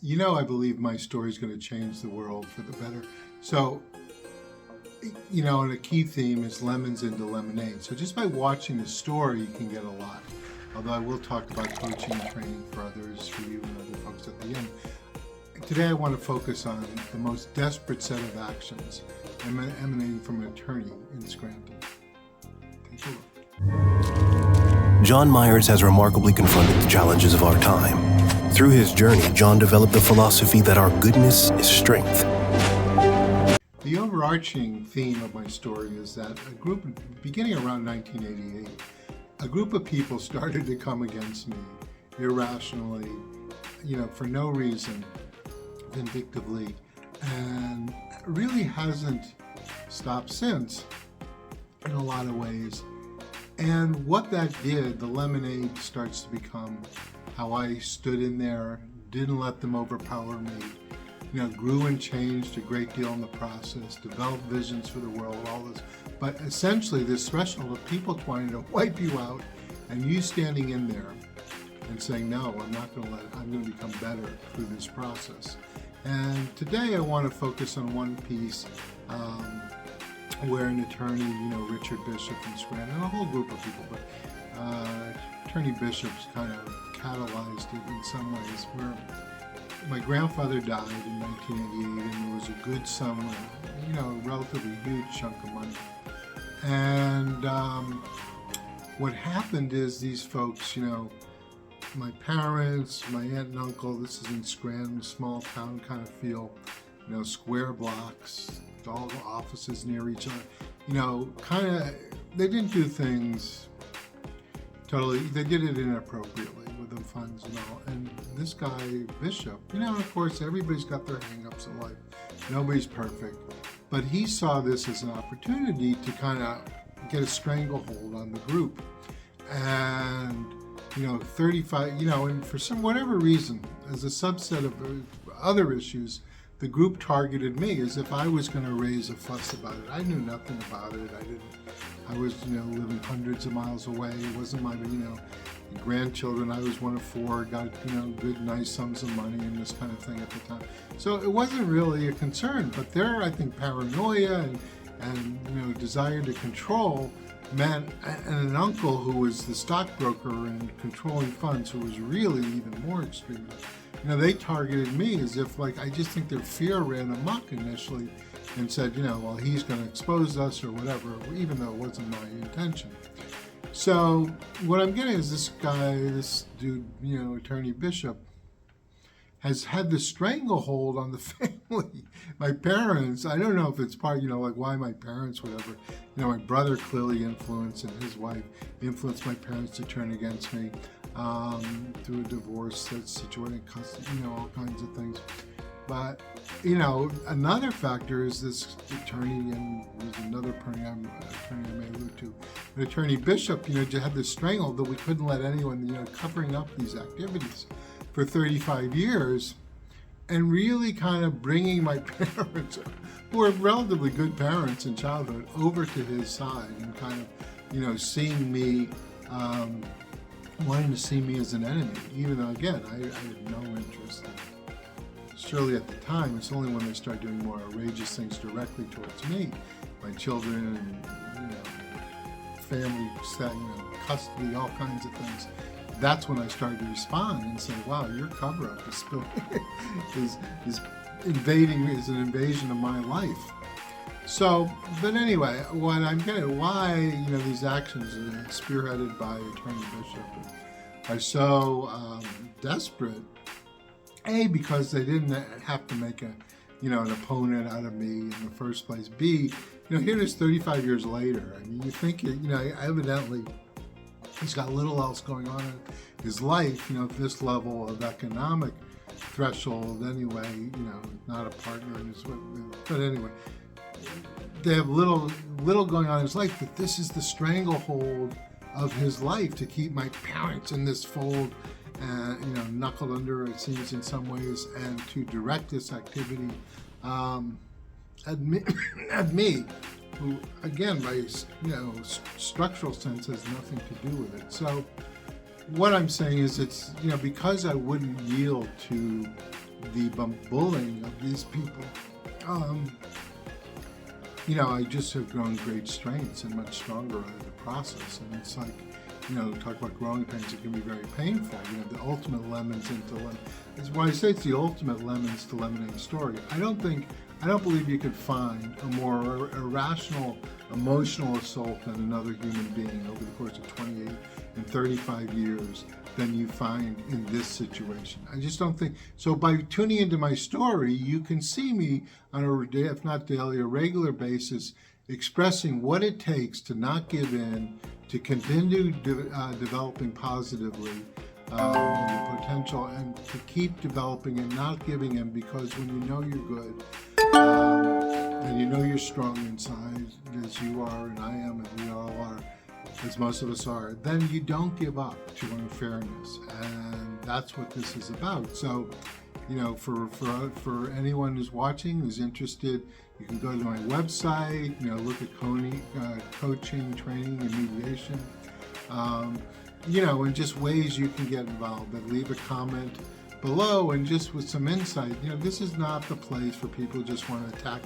I believe my story is going to change the world for the better. So, and a key theme is lemons into lemonade. So just by watching the story, you can get a lot. Although I will talk about coaching and training for others, for you and other folks at the end. Today I want to focus on the most desperate set of actions emanating from an attorney in Scranton. Take a look. John Myers has remarkably confronted the challenges of our time. Through his journey, John developed the philosophy that our goodness is strength. The overarching theme of my story is that beginning around 1988, a group of people started to come against me irrationally, for no reason, vindictively, and really hasn't stopped since in a lot of ways. And what that did, the lemonade starts to become how I stood in there, didn't let them overpower me, grew and changed a great deal in the process, developed visions for the world, all this. But essentially this threshold of people trying to wipe you out and you standing in there and saying, no, I'm going to become better through this process. And today I want to focus on one piece where an attorney, Richard Bishop from Scranton, and a whole group of people, but Attorney Bishop's kind of catalyzed it in some ways, where my grandfather died in 1988 and there was a good sum, a relatively huge chunk of money. And what happened is these folks, my parents, my aunt and uncle, this is in Scranton, small town kind of feel, square blocks, all the offices near each other, they didn't do things totally, they did it inappropriately with the funds and all. And this guy, Bishop, of course, everybody's got their hang-ups in life. Nobody's perfect. But he saw this as an opportunity to kind of get a stranglehold on the group. And 35, and for whatever reason, as a subset of other issues, the group targeted me as if I was going to raise a fuss about it. I knew nothing about it. I was, living hundreds of miles away. It wasn't my, grandchildren. I was one of four, got, good, nice sums of money and this kind of thing at the time. So it wasn't really a concern, but their, I think, paranoia and desire to control meant, and an uncle who was the stockbroker and controlling funds, who was really even more extreme. They targeted me as if, I just think their fear ran amok initially and said, well, he's going to expose us or whatever, even though it wasn't my intention. So what I'm getting is this dude, Attorney Bishop, has had the stranglehold on the family. My parents, I don't know if it's part, why my parents, whatever. My brother clearly influenced, and his wife influenced my parents to turn against me through a divorce that's situated, all kinds of things. But, another factor is this attorney, and there's another attorney I may allude to. But Attorney Bishop, just had this stranglehold that we couldn't let anyone, covering up these activities for 35 years, and really kind of bringing my parents, who were relatively good parents in childhood, over to his side and kind of, seeing me, wanting to see me as an enemy, even though, again, I had no interest in it. Surely at the time, it's only when they start doing more outrageous things directly towards me, my children, and, family, custody, all kinds of things. That's when I started to respond and say, wow, your cover-up is is an invasion of my life. So, but anyway, what I'm getting, why, these actions spearheaded by Attorney Bishop are so desperate, A, because they didn't have to make an opponent out of me in the first place. B, here it is 35 years later. I mean, you think, evidently, he's got little else going on in his life, at this level of economic threshold anyway, not a partner in his, but anyway, they have little going on in his life, but this is the stranglehold of his life to keep my parents in this fold, knuckled under, it seems, in some ways, and to direct this activity at me, who, again, by structural sense, has nothing to do with it. So what I'm saying is, it's because I wouldn't yield to the bullying of these people. I just have grown great strengths and much stronger out of the process. And it's like, talk about growing pains, it can be very painful. The ultimate lemons into lemon. That's why I say it's the ultimate lemons to lemonade story. I don't believe you could find a more irrational, emotional assault on another human being over the course of 28 and 35 years than you find in this situation. I just don't think so. By tuning into my story, you can see me on a, if not daily, a regular basis, expressing what it takes to not give in, to continue developing positively, the potential, and to keep developing and not giving in, because when you know you're good, and you know you're strong inside, as you are and I am and we all are, as most of us are, then you don't give up to unfairness, and that's what this is about. So, for anyone who's watching, who's interested, you can go to my website, look at coaching, training, and mediation, and just ways you can get involved. But leave a comment below, and just with some insight. This is not the place for people who just want to attack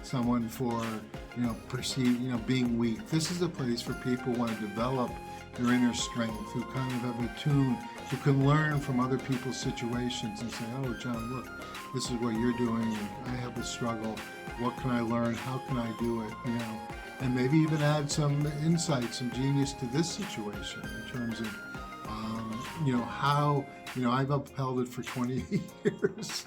someone for, being weak. This is a place for people who want to develop their inner strength, who kind of have a tune, who can learn from other people's situations and say, oh, John, look, this is what you're doing. I have a struggle. What can I learn? How can I do it? And maybe even add some insight, some genius to this situation in terms of, how, I've upheld it for 28 years,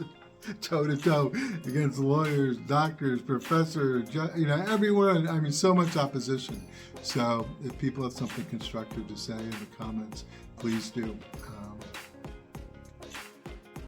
toe to toe against lawyers, doctors, professors, everyone. So much opposition. So if people have something constructive to say in the comments, please do.